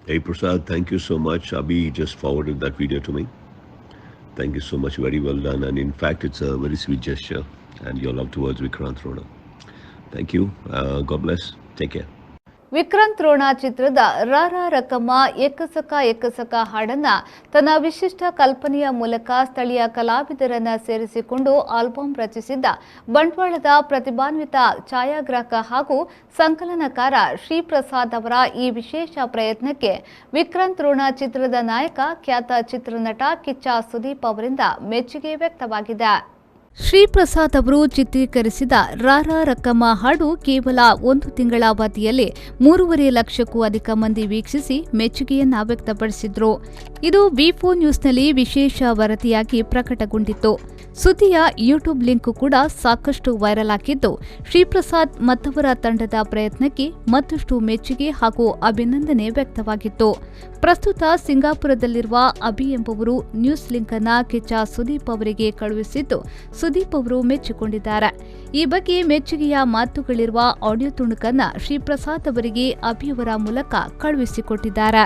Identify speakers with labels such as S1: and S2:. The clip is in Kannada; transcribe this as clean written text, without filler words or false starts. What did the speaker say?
S1: Hey Prasad, thank you so much. Abhi just forwarded that video to me. Thank you so much. Very well done. And in fact, it's a very sweet gesture. And your love towards Vikrant Rona. Thank you. God bless. Take care.
S2: Vikrant Ron ಚಿತ್ರದ ರಾ ರಾ ರಕ್ಕಮ್ಮ ಎಕ್ಕಸಕ ಹಾಡನ್ನ ತನ್ನ ವಿಶಿಷ್ಟ ಕಲ್ಪನೆಯ ಮೂಲಕ ಸ್ಥಳೀಯ ಕಲಾವಿದರನ್ನ ಸೇರಿಸಿಕೊಂಡು ಆಲ್ಬಂ ರಚಿಸಿದ್ದ ಬಂಟ್ವಾಳದ ಪ್ರತಿಭಾನ್ವಿತ ಛಾಯಾಗ್ರಾಹಕ ಹಾಗೂ ಸಂಕಲನಕಾರ ಶ್ರೀಪ್ರಸಾದ್ ಅವರ ಈ ವಿಶೇಷ ಪ್ರಯತ್ನಕ್ಕೆ ವಿಕ್ರಾಂತ್ ರೋಣ ಚಿತ್ರದ ನಾಯಕ ಖ್ಯಾತ ಚಿತ್ರನಟ ಕಿಚ್ಚ ಸುದೀಪ್ ಅವರಿಂದ ಮೆಚ್ಚುಗೆ ವ್ಯಕ್ತವಾಗಿದೆ. ಶ್ರೀಪ್ರಸಾದ್ ಅವರು ಚಿತ್ರೀಕರಿಸಿದ ರಾ ರಾ ರಕ್ಕಮ್ಮ ಹಾಡು ಕೇವಲ 1 ತಿಂಗಳ ಅವಧಿಯಲ್ಲಿ 3.5 ಲಕ್ಷಕ್ಕೂ ಅಧಿಕ ಮಂದಿ ವೀಕ್ಷಿಸಿ ಮೆಚ್ಚುಗೆಯನ್ನ ವ್ಯಕ್ತಪಡಿಸಿದ್ರು. ಇದು ವಿ4 ನ್ಯೂಸ್ನಲ್ಲಿ ವಿಶೇಷ ವರದಿಯಾಗಿ ಪ್ರಕಟಗೊಂಡಿತ್ತು. ಸುದ್ದಿಯ ಯೂಟ್ಯೂಬ್ ಲಿಂಕ್ ಕೂಡ ಸಾಕಷ್ಟು ವೈರಲ್ ಆಗಿದ್ದು, ಶ್ರೀಪ್ರಸಾದ್ ಮತ್ತವರ ತಂಡದ ಪ್ರಯತ್ನಕ್ಕೆ ಮತ್ತಷ್ಟು ಮೆಚ್ಚುಗೆ ಹಾಗೂ ಅಭಿನಂದನೆ ವ್ಯಕ್ತವಾಗಿತ್ತು. ಪ್ರಸ್ತುತ ಸಿಂಗಾಪುರದಲ್ಲಿರುವ ಅಭಿ ಎಂಬುವರು ನ್ಯೂಸ್ ಲಿಂಕ್ ಅನ್ನ ಕಿಚ್ಚ ಸುದೀಪ್ ಅವರಿಗೆ ಕಳುಹಿಸಿದ್ದು, ಸುದೀಪ್ ಅವರು ಮೆಚ್ಚಿಕೊಂಡಿದ್ದಾರೆ. ಈ ಬಗ್ಗೆ ಮೆಚ್ಚುಗೆಯ ಮಾತುಗಳಿರುವ ಆಡಿಯೋ ತುಣುಕನ್ನ ಶ್ರೀಪ್ರಸಾದ್ ಅವರಿಗೆ ಅಭಿಯವರ ಮೂಲಕ ಕಳುಹಿಸಿಕೊಟ್ಟಿದ್ದಾರೆ.